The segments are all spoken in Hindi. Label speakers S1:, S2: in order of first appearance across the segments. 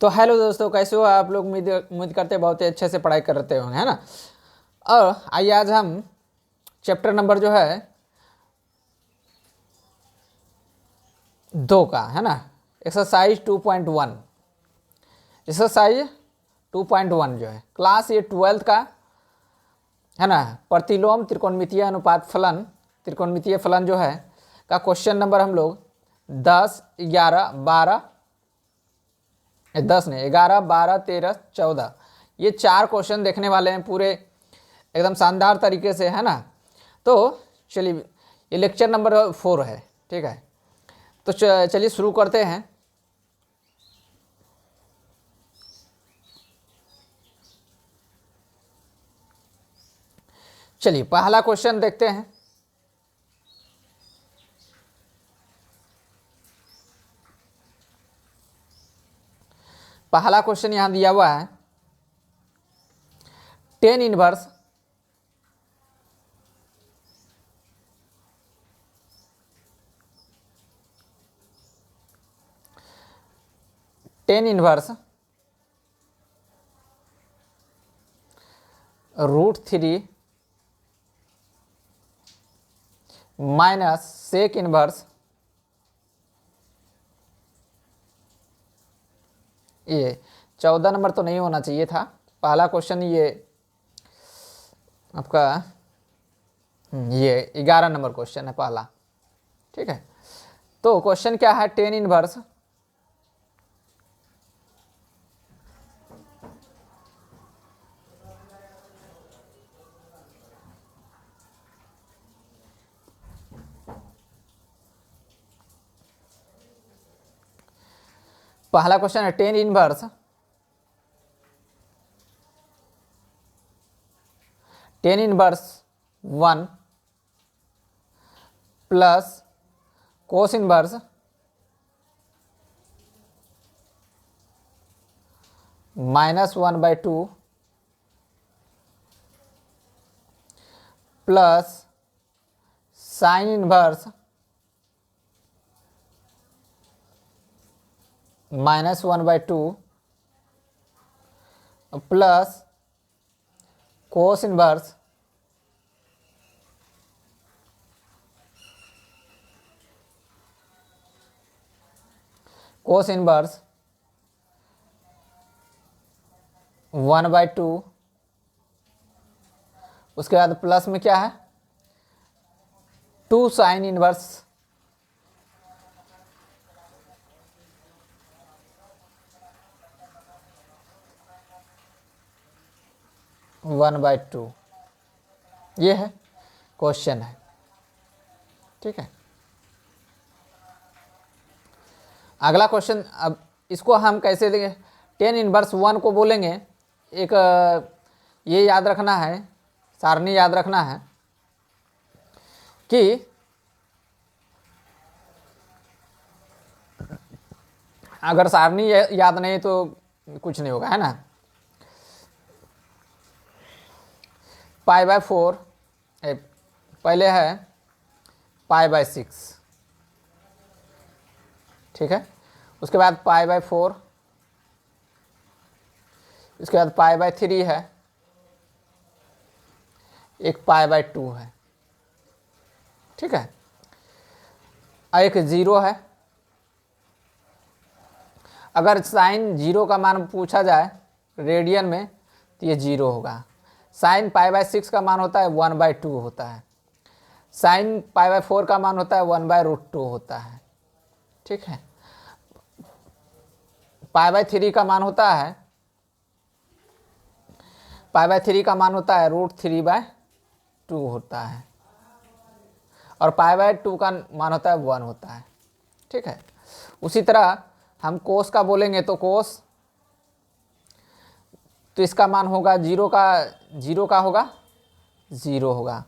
S1: तो हेलो दोस्तों, कैसे हो आप लोग। उम्मीद करते हैं बहुत ही अच्छे से पढ़ाई करते होंगे, है ना। और आइए आज हम चैप्टर नंबर जो है 2 का, है ना, एक्सरसाइज 2.1। एक्सरसाइज 2.1 जो है क्लास ये 12th का, है ना, प्रतिलोम त्रिकोणमितीय अनुपात फलन, त्रिकोणमितीय फलन जो है का क्वेश्चन नंबर हम लोग 10, 11, 12, 10 नहीं 11, 12, 13, 14 ये 4 क्वेश्चन देखने वाले हैं पूरे एकदम शानदार तरीके से, है ना। तो चलिए, ये लेक्चर नंबर 4 है, ठीक है। तो चलिए शुरू करते हैं। चलिए पहला क्वेश्चन देखते हैं। पहला क्वेश्चन यहां दिया हुआ है, tan inverse √3 minus sec inverse ये 14 नंबर तो नहीं होना चाहिए था। पहला क्वेश्चन ये आपका ये 11 नंबर क्वेश्चन है पहला, ठीक है। तो क्वेश्चन क्या है, टेन इनवर्स पहला क्वेश्चन है tan inverse 1 plus cos inverse -1/2 plus sine inverse -1/2 plus cos inverse cos inverse 1/2। उसके बाद प्लस में क्या है, 2 साइन इनवर्स 1/2। ये है क्वेश्चन है, ठीक है। अगला क्वेश्चन, अब इसको हम कैसे देंगे, टेन इनवर्स 1 को बोलेंगे एक ये याद रखना है, सारणी याद रखना है कि अगर सारणी याद नहीं तो कुछ नहीं होगा, है ना। π/4 पहले है π/6, ठीक है। उसके बाद π/4, उसके बाद π/3 है, एक π/2 है, ठीक है। एक 0 है। अगर साइन 0 का मान पूछा जाए रेडियन में तो ये 0 होगा। साइन π/6 का मान होता है 1/2 होता है। साइन π/4 का मान होता है 1/√2 होता है, ठीक है। π/3 का मान होता है √3/2 होता है, और π/2 का मान होता है 1 होता है, ठीक है। उसी तरह हम कोस का बोलेंगे तो कोस, तो इसका मान होगा 0 का होगा 0 होगा,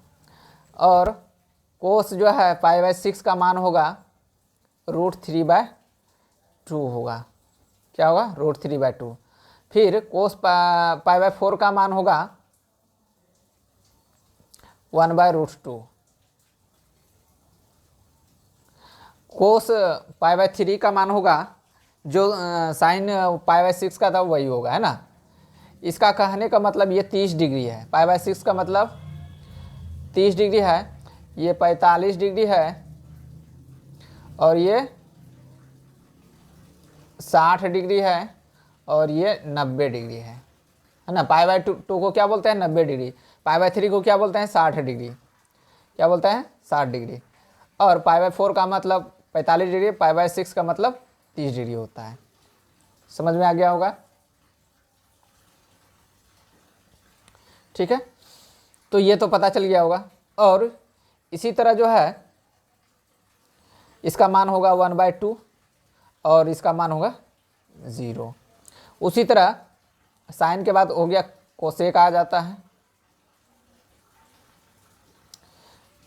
S1: और कोस जो है π/6 का मान होगा √3/2 होगा। क्या होगा, √3/2। फिर कोस π/4 का मान होगा 1/√2। कोस π/3 का मान होगा जो साइन पाई बाय 6 का था वही होगा, है ना। इसका कहने का मतलब ये 30 डिग्री है, पाई बाय 6 का मतलब 30 डिग्री है, ये 45 डिग्री है, और ये 60 डिग्री है, और ये 90 डिग्री है ना। पाई बाय टू को क्या बोलते हैं, 90 डिग्री। पाई बाय 3 को क्या बोलते हैं, 60 डिग्री। क्या बोलते हैं, 60 डिग्री। और पाई बाय 4 का मतलब 45 डिग्री, पाई बाय 6 का मतलब 30 डिग्री होता है। समझ में आ गया होगा, ठीक है। तो ये तो पता चल गया होगा। और इसी तरह जो है इसका मान होगा 1/2 और इसका मान होगा 0। उसी तरह साइन के बाद हो गया कोसेक आ जाता है,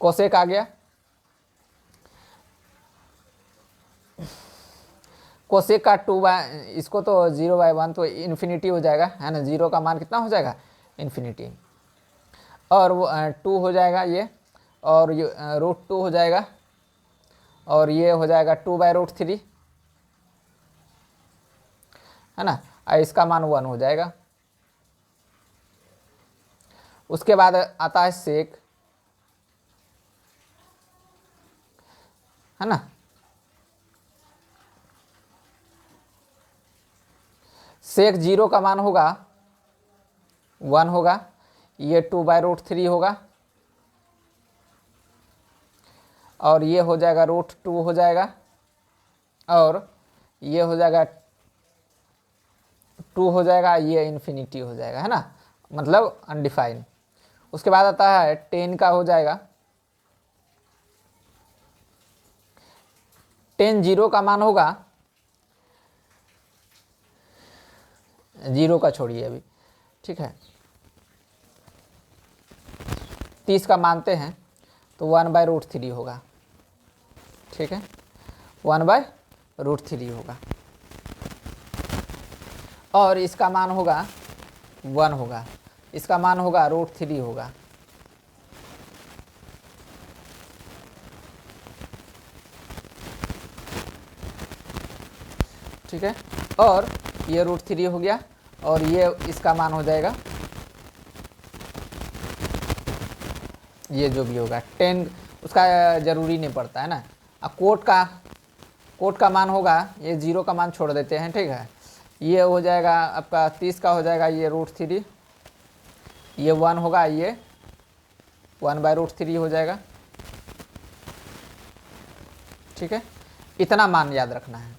S1: कोसेक आ गया। कोसेक का 2 इसको तो 0/1 तो इन्फिनिटी हो जाएगा, है ना। 0 का मान कितना हो जाएगा, इन्फिनिटी। और वो 2 हो जाएगा ये, और ये √2 हो जाएगा, और ये हो जाएगा 2/√3, है ना। और इसका मान 1 हो जाएगा। उसके बाद आता है सेक, है ना। सेक 0 का मान होगा 1 होगा, ये 2/√3 होगा, और ये हो जाएगा √2 हो जाएगा, और ये हो जाएगा 2 हो जाएगा, ये इन्फिनिटी हो जाएगा, है ना, मतलब अनडिफाइन। उसके बाद आता है 10 का हो जाएगा। 10 0 का मान होगा, 0 का छोड़िए अभी, ठीक है। 30 का मानते हैं तो 1/√3 होगा, ठीक है, 1/√3 होगा। और इसका मान होगा 1 होगा, इसका मान होगा √3 होगा, ठीक है। और ये √3 हो गया, और ये इसका मान हो जाएगा, ये जो भी होगा 10, उसका ज़रूरी नहीं पड़ता, है ना। अब कोट का मान होगा, ये 0 का मान छोड़ देते हैं, ठीक है। ये हो जाएगा आपका 30 का हो जाएगा ये √3, ये 1 होगा, ये 1/√3 हो जाएगा, ठीक है। इतना मान याद रखना है,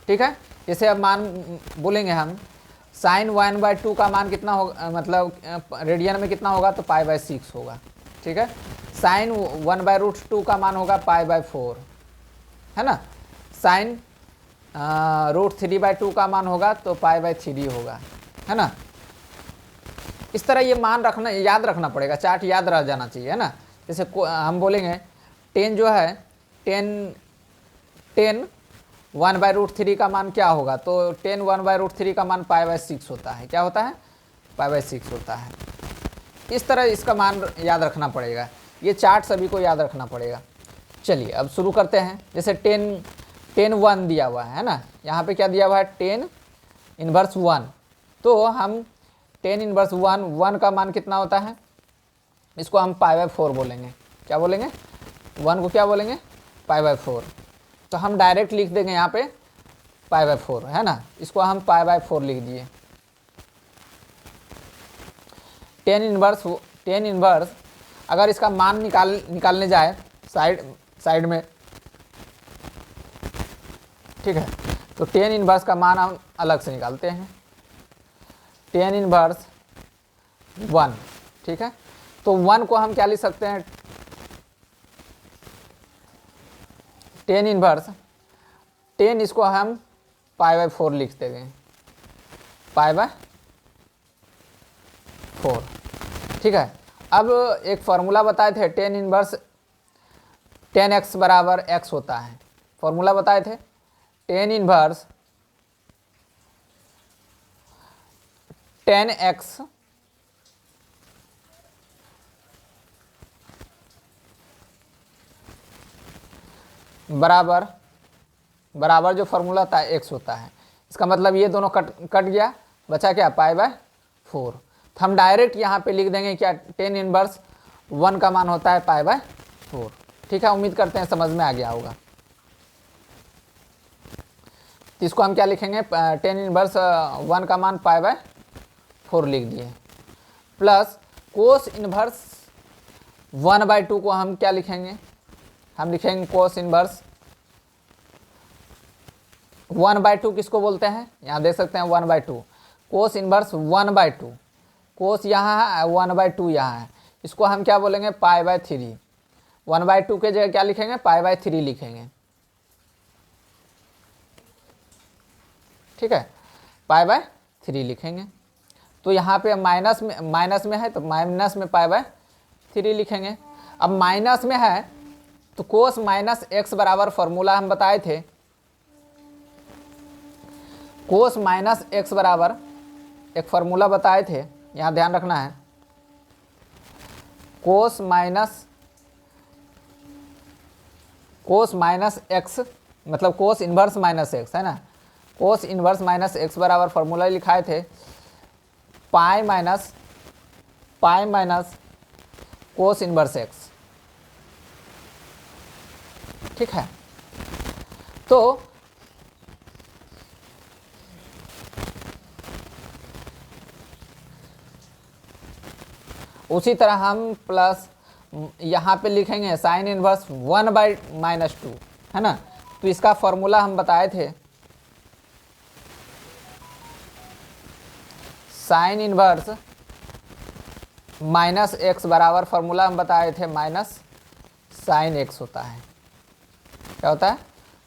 S1: ठीक है। जैसे अब मान बोलेंगे हम, साइन 1/2 का मान कितना होगा, मतलब रेडियन में कितना होगा, तो पाई/6 होगा, ठीक है। साइन 1/√2 का मान होगा पाई/4, है ना। साइन √3/2 का मान होगा तो पाई/3 होगा, है ना। इस तरह ये मान रखना, याद रखना पड़ेगा, चार्ट याद रह जाना चाहिए, है ना। जैसे हम बोलेंगे 10 जो है 10 1/√3 का मान क्या होगा, तो 10 1/√3 का मान पाई/6 होता है। क्या होता है, पाई/6 होता है। इस तरह इसका मान याद रखना पड़ेगा, ये चार्ट सभी को याद रखना पड़ेगा। चलिए अब शुरू करते हैं। जैसे 10 1 दिया हुआ है ना, यहाँ पे क्या दिया हुआ है, 10 इनवर्स 1। तो हम 10 इनवर्स 1 का मान कितना होता है, इसको हम पाई/4 बोलेंगे। क्या बोलेंगे, 1 को क्या बोलेंगे, पाई/4। तो हम डायरेक्ट लिख देंगे यहाँ पे पाई/4, है ना। इसको हम पाई/4 लिख दिए। 10 इनवर्स अगर इसका मान निकालने जाए साइड में, ठीक है, तो 10 इनवर्स का मान हम अलग से निकालते हैं, 10 इनवर्स 1, ठीक है। तो 1 को हम क्या लिख सकते हैं, 10 इनवर्स 10, इसको हम पाई/4 लिख देंगे, पाई/4, ठीक है। अब एक फार्मूला बताए थे, 10 इनवर्स 10x बराबर x होता है। फॉर्मूला बताए थे 10 इनवर्स 10x बराबर बराबर जो फॉर्मूला होता है x होता है। इसका मतलब ये दोनों कट गया, बचा क्या, π/4। तो हम डायरेक्ट यहाँ पे लिख देंगे क्या, टेन इनवर्स 1 का मान होता है π/4। ठीक है, उम्मीद करते हैं समझ में आ गया होगा। तो इसको हम क्या लिखेंगे, टेन इनवर्स 1 का मान π/4 लिख दिए, प्लस कोस इनवर्स 1/2 को हम क्या लिखेंगे, हम लिखेंगे कोस इनवर्स 1/2 किसको बोलते हैं, यहाँ देख सकते हैं 1/2, कोस इनवर्स 1/2, कोस यहाँ है 1/2 यहाँ है, इसको हम क्या बोलेंगे π/3। 1/2 के जगह क्या लिखेंगे, π/3 लिखेंगे। ठीक है, π/3 लिखेंगे। तो यहाँ पे माइनस में है तो माइनस में π/3 लिखेंगे। अब माइनस में है तो कोस माइनस एक्स बराबर फॉर्मूला हम बताए थे, कोस माइनस एक्स बराबर एक फॉर्मूला बताए थे, यहाँ ध्यान रखना है। कोस माइनस एक्स मतलब कोस इन्वर्स माइनस एक्स है ना, कोस इन्वर्स माइनस एक्स बराबर फॉर्मूला लिखाए थे pi minus cos inverse x. ठीक है, तो उसी तरह हम प्लस यहाँ पे लिखेंगे साइन इनवर्स 1/-2 है ना। तो इसका फॉर्मूला हम बताए थे, साइन इनवर्स माइनस एक्स बराबर फॉर्मूला हम बताए थे माइनस साइन एक्स होता है। क्या होता है,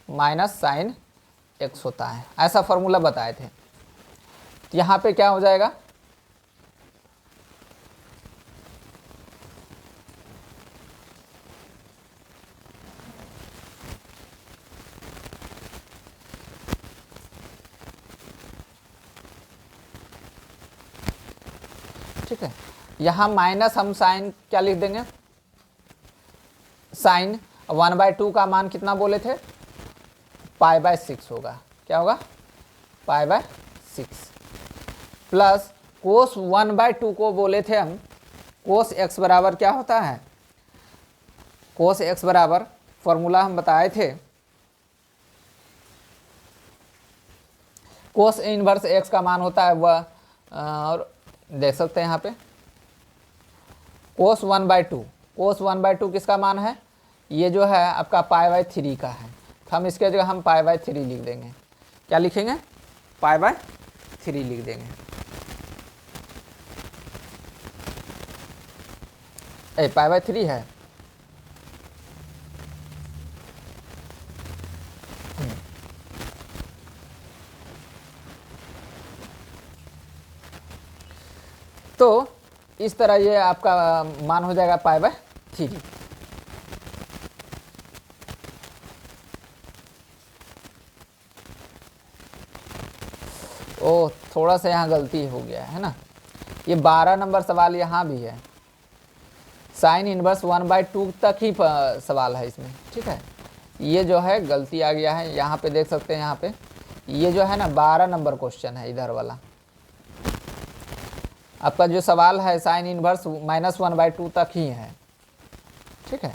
S1: माइनस साइन एक्स होता है, ऐसा फॉर्मूला बताए थे। तो यहाँ पे क्या हो जाएगा, ठीक है। यहाँ माइनस हम साइन क्या लिख देंगे, साइन 1/2 का मान कितना बोले थे, π/6 होगा। क्या होगा, π/6 प्लस कोस 1/2 को बोले थे हम, कोस एक्स बराबर क्या होता है, कोस एक्स बराबर फॉर्मूला हम बताए थे, कोस इनवर्स एक्स का मान होता है वह, और देख सकते हैं यहाँ पे कोस 1/2, कोस 1/2 किसका मान है, ये जो है आपका π/3 का है। तो हम इसके जगह हम π/3 लिख देंगे। क्या लिखेंगे, π/3 लिख देंगे। π/3 है, तो इस तरह ये आपका मान हो जाएगा π/3। ओह, थोड़ा सा यहाँ गलती हो गया है ना, ये 12 नंबर सवाल यहाँ भी है, साइन इनवर्स 1/2 तक ही सवाल है इसमें। ठीक है, ये जो है गलती आ गया है, यहाँ पे देख सकते हैं, यहाँ पे ये जो है ना 12 नंबर क्वेश्चन है, इधर वाला आपका जो सवाल है साइन इनवर्स -1/2 तक ही है। ठीक है,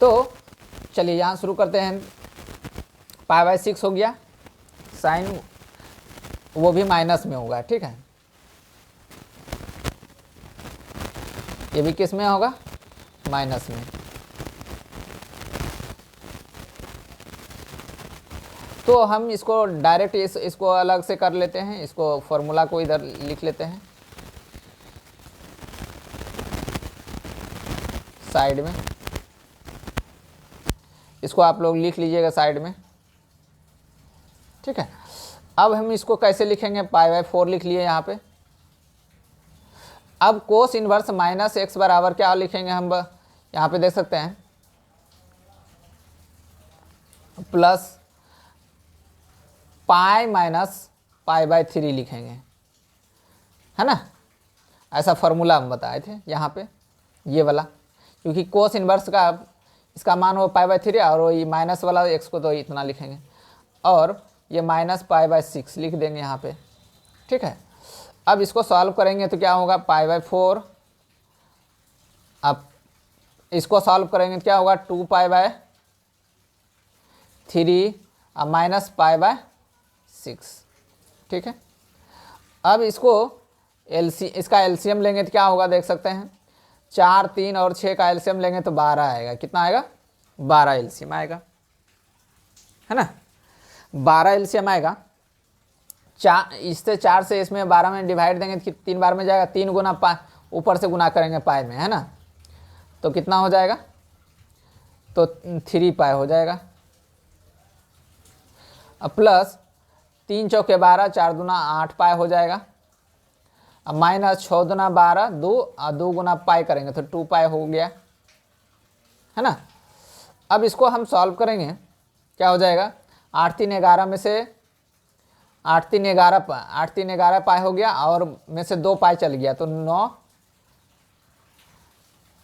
S1: तो चलिए यहाँ शुरू करते हैं। π/6 हो गया, साइन वो भी माइनस में होगा। ठीक है, ये भी किस में होगा, माइनस में। तो हम इसको डायरेक्ट इसको अलग से कर लेते हैं, इसको फॉर्मूला को इधर लिख लेते हैं साइड में, इसको आप लोग लिख लीजिएगा साइड में। ठीक है, अब हम इसको कैसे लिखेंगे, π/4 लिख लिए यहाँ पे। अब कोस इनवर्स माइनस एक्स बराबर क्या लिखेंगे हम, यहाँ पे देख सकते हैं प्लस पाई माइनस π/3 लिखेंगे, है ना। ऐसा फॉर्मूला हम बताए थे यहाँ पे, ये वाला, क्योंकि कोस इनवर्स का इसका मान हो π/3 और ये माइनस वाला x को तो इतना लिखेंगे और ये -π/6 लिख देंगे यहाँ पे। ठीक है, अब इसको सॉल्व करेंगे तो क्या होगा π/4। अब इसको सॉल्व करेंगे तो क्या होगा 2π/3 और -π/6। ठीक है, अब इसका एलसीएम लेंगे तो क्या होगा देख सकते हैं, 4, 3 और 6 का एलसीएम लेंगे तो 12 आएगा। कितना आएगा 12 एलसीएम आएगा, है ना। 12 एलसीएम आएगा। इससे 4 से इसमें 12 में डिवाइड देंगे तो 3 बार में जाएगा, 3 गुना ऊपर से गुना करेंगे पाई में, है ना। तो कितना हो जाएगा, तो 3π हो जाएगा। अब प्लस 3 चौके 12, 4 दूना 8π हो जाएगा। अब माइनस 6 दूना 12, 2 और 2 गुना पाई करेंगे तो 2π हो गया, है ना। अब इसको हम सॉल्व करेंगे, क्या हो जाएगा 8 3 11 में से 8 3 11 पाई हो गया और में से 2 पाई चल गया तो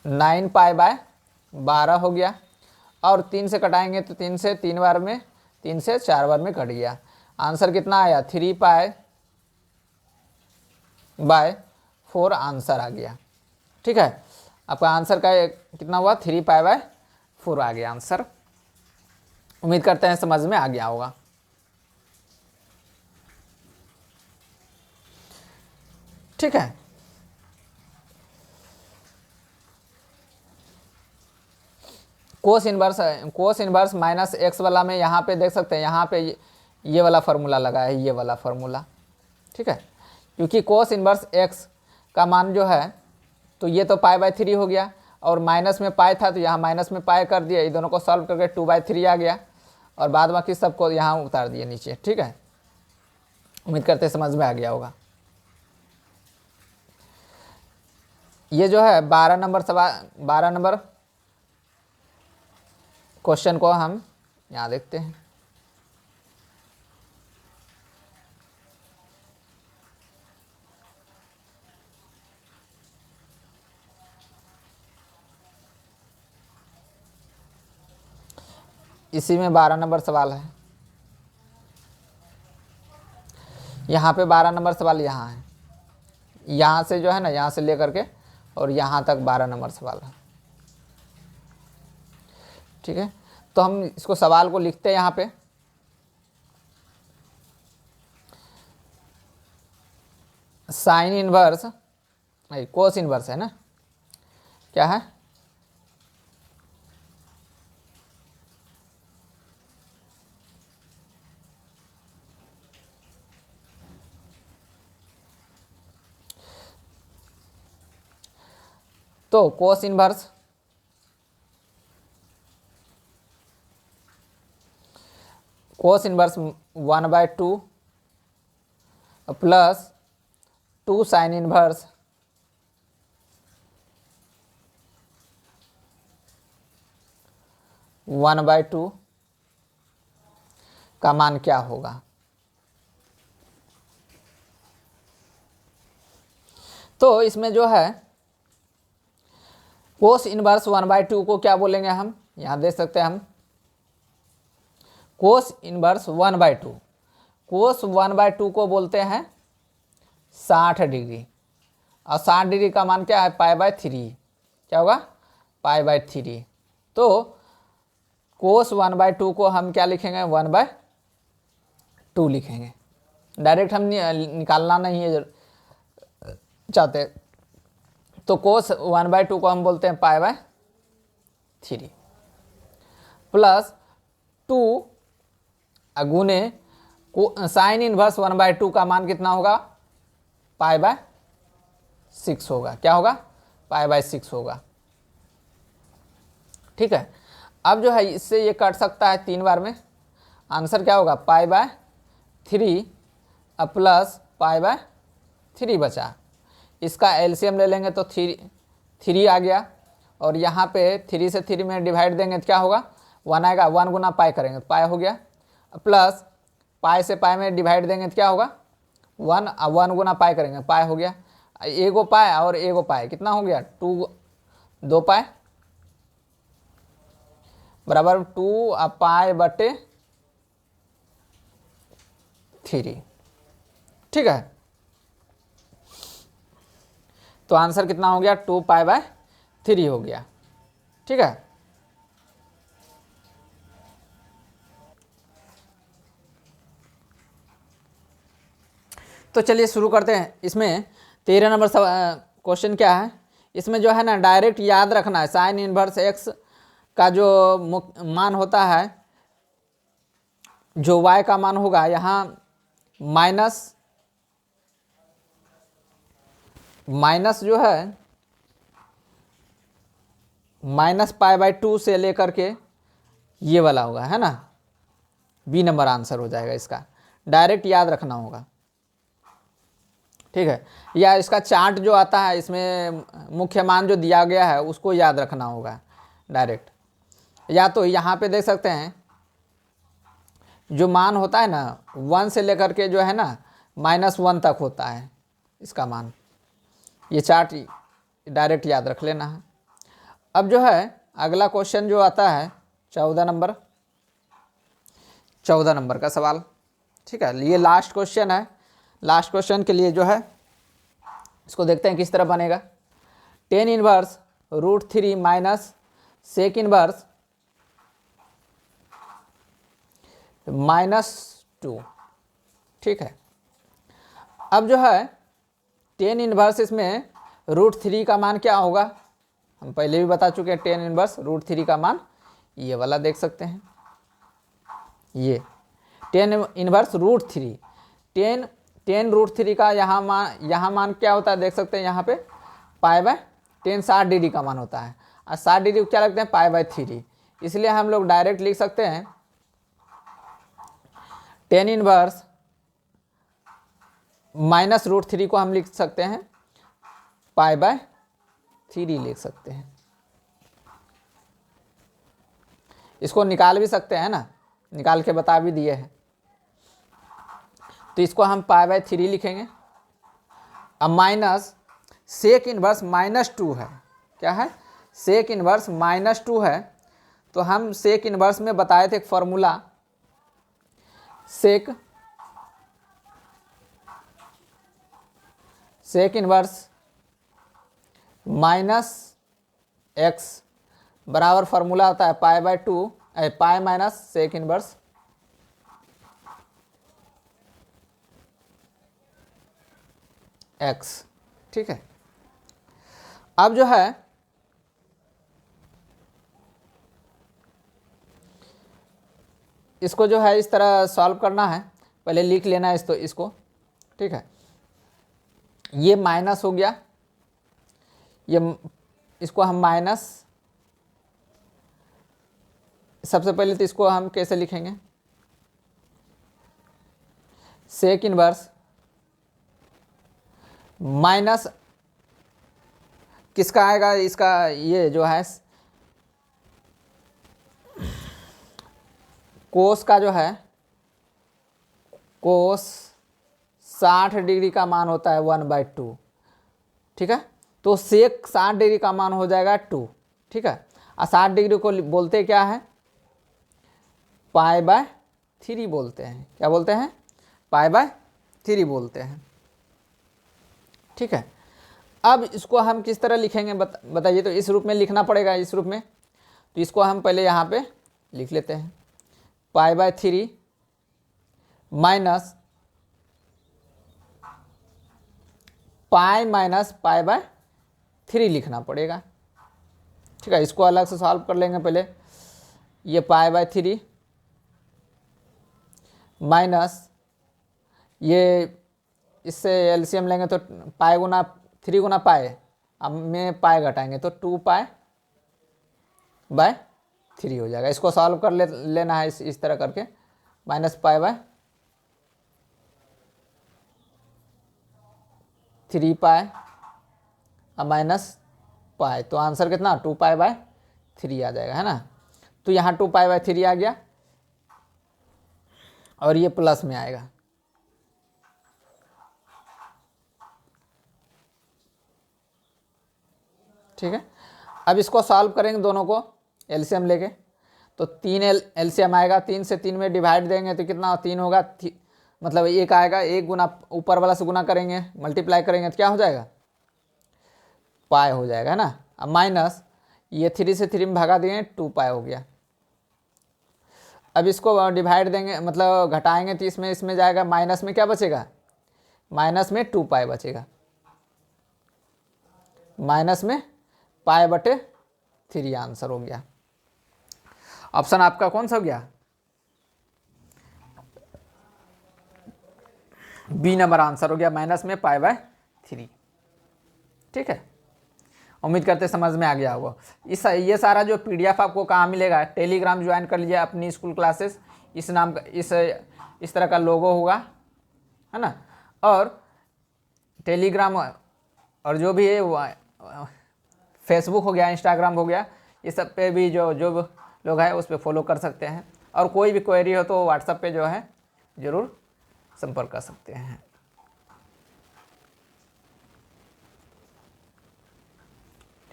S1: 9π/12 हो गया। और 3 से कटाएंगे तो 3 से 3 बार में, 3 से 4 बार में कट गया। आंसर कितना आया 3π/4 आंसर आ गया। ठीक है, आपका आंसर का कितना हुआ 3π/4 आ गया आंसर। उम्मीद करते हैं समझ में आ गया होगा। ठीक है, कोस इनवर्स -x वाला में यहाँ पे देख सकते हैं, यहाँ पे ये वाला फार्मूला लगा है, ये वाला फार्मूला। ठीक है, क्योंकि कोस इनवर्स x का मान जो है तो ये तो π/3 हो गया और माइनस में पाई था तो यहाँ माइनस में पाई कर दिया, ये दोनों को सॉल्व करके 2/3 आ गया और बाद बाकी सबको यहाँ उतार दिए नीचे। ठीक है, उम्मीद करते समझ में आ गया होगा। ये जो है 12 नंबर क्वेश्चन को हम यहाँ देखते हैं। इसी में 12 नंबर सवाल है, यहाँ पे 12 नंबर सवाल यहाँ है, यहाँ से जो है ना, यहाँ से लेकर के और यहाँ तक 12 नंबर सवाल है। ठीक है, तो हम इसको सवाल को लिखते हैं यहाँ पे। साइन इनवर्स नहीं कोस इनवर्स है ना, क्या है तो cos inverse cos inverse 1/2 plus 2 sine inverse one by two का मान क्या होगा। तो इसमें जो है कोस इनवर्स 1/2 को क्या बोलेंगे हम, यहाँ देख सकते हैं हम कोस इनवर्स 1/2, कोस 1/2 को बोलते हैं 60 डिग्री और 60 डिग्री का मान क्या है π/3, क्या होगा π/3। तो कोस 1/2 को हम क्या लिखेंगे 1/2 लिखेंगे, डायरेक्ट हम निकालना नहीं है चाहते। तो कोस 1/2 को हम बोलते हैं π/3 प्लस 2 गुने साइन इनवर्स 1/2 का मान कितना होगा π/6 होगा, क्या होगा π/6 होगा। ठीक है, अब जो है इससे ये कट सकता है 3 बार में, आंसर क्या होगा π/3 प्लस π/3 बचा। इसका एलसीएम ले लेंगे तो 3 आ गया और यहाँ पे 3 से 3 में डिवाइड देंगे तो क्या होगा 1 आएगा, 1 गुना पाई करेंगे तो पाई हो गया, प्लस पाई से पाई में डिवाइड देंगे तो क्या होगा 1 गुना पाई करेंगे पाई हो गया, एगो पाई और एगो पाई कितना हो गया 2 पाई बराबर 2 पाई बटे 3। ठीक है, तो आंसर कितना हो गया, 2 पाई बाय 3 हो गया। ठीक है, तो चलिए शुरू करते हैं। इसमें 13 नंबर क्वेश्चन क्या है, इसमें जो है ना डायरेक्ट याद रखना है, साइन इनवर्स एक्स का जो मान होता है, जो y का मान होगा यहाँ माइनस जो है -π/2 से लेकर के ये वाला होगा, है ना, बी नंबर आंसर हो जाएगा इसका। डायरेक्ट याद रखना होगा। ठीक है, या इसका चार्ट जो आता है, इसमें मुख्य मान जो दिया गया है उसको याद रखना होगा डायरेक्ट। या तो यहाँ पे देख सकते हैं जो मान होता है ना 1 से लेकर के जो है ना -1 तक होता है इसका मान, ये चार्ट डायरेक्ट याद रख लेना है। अब जो है अगला क्वेश्चन जो आता है 14 नंबर का सवाल। ठीक है, ये लास्ट क्वेश्चन है। लास्ट क्वेश्चन के लिए जो है इसको देखते हैं किस तरह बनेगा। tan inverse √3 minus sec inverse -2। ठीक है, अब जो है tan इनवर्स इसमें √3 का मान क्या होगा, हम पहले भी बता चुके हैं। tan इनवर्स √3 का मान ये वाला देख सकते हैं, ये tan इनवर्स √3, tan √3 का यहाँ मान क्या होता है देख सकते हैं, यहाँ पे π/tan 60 डिग्री का मान होता है, और 60 डिग्री क्या लगते हैं π/3, इसलिए हम लोग डायरेक्ट लिख सकते हैं tan इनवर्स -√3 को हम लिख सकते हैं π/3 लिख सकते हैं। इसको निकाल भी सकते हैं ना, निकाल के बता भी दिए हैं, तो इसको हम π/3 लिखेंगे। अब माइनस सेक इनवर्स -2 है, क्या है, सेक इनवर्स -2 है, तो हम सेक इनवर्स में बताए थे एक फॉर्मूला, सेक इनवर्स -x बराबर फार्मूला होता है π/2 pi minus sec inverse x। ठीक है, अब जो है इसको जो है इस तरह सॉल्व करना है, पहले लिख लेना है इसको। ठीक है, ये माइनस हो गया, ये इसको हम माइनस, सबसे पहले तो इसको हम कैसे लिखेंगे, सेक इनवर्स माइनस किसका आएगा, इसका ये जो है कोस का जो है, कोस 60 डिग्री का मान होता है 1/2। ठीक है, तो सेक 60 डिग्री का मान हो जाएगा 2। ठीक है, और 60 डिग्री को बोलते क्या है, π/3 बोलते हैं, क्या बोलते हैं, π/3 बोलते हैं। ठीक है, अब इसको हम किस तरह लिखेंगे बताइए, तो इस रूप में लिखना पड़ेगा, इस रूप में, तो इसको हम पहले यहाँ पे लिख लेते हैं, π/3 माइनस पाई माइनस π/3 लिखना पड़ेगा। ठीक है, इसको अलग से सॉल्व कर लेंगे पहले, ये π/3 माइनस ये, इससे एलसीएम लेंगे तो पाई गुना 3 गुना पाई, अब में पाई घटाएंगे तो 2π/3 हो जाएगा। इसको सॉल्व कर लेना है इस तरह करके, -π/3π अब माइनस पाई, तो आंसर कितना 2π/3 आ जाएगा, है ना। तो यहाँ 2π/3 आ गया और ये प्लस में आएगा। ठीक है, अब इसको सॉल्व करेंगे दोनों को एलसीएम लेके, तो 3 एलसीएम आएगा, 3 से 3 में डिवाइड देंगे तो कितना 3 होगा, मतलब 1 आएगा, 1 गुना ऊपर वाला से गुना करेंगे, मल्टीप्लाई करेंगे तो क्या हो जाएगा, पाई हो जाएगा, है ना। अब माइनस ये 3 से 3 में भागा दिए, 2 पाई हो गया। अब इसको डिवाइड देंगे, मतलब घटाएंगे तो इसमें जाएगा, माइनस में क्या बचेगा, माइनस में 2 पाई बचेगा, माइनस में पाई बटे 3 आंसर हो गया। ऑप्शन आपका कौन सा हो गया, बी नंबर आंसर हो गया, माइनस में पाई बाय 3। ठीक है, उम्मीद करते समझ में आ गया होगा। ये सारा जो पीडीएफ आपको कहाँ मिलेगा, टेलीग्राम ज्वाइन कर लीजिए अपनी स्कूल क्लासेस, इस नाम का इस तरह का लोगो होगा, है ना। और टेलीग्राम और जो भी है फेसबुक हो गया, इंस्टाग्राम हो गया, ये सब पे भी जो लोग हैं उस पर फॉलो कर सकते हैं। और कोई भी क्वेरी हो तो व्हाट्सएप पे जो है ज़रूर संपर्क कर सकते हैं।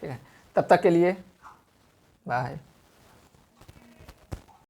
S1: ठीक है, तब तक के लिए बाय।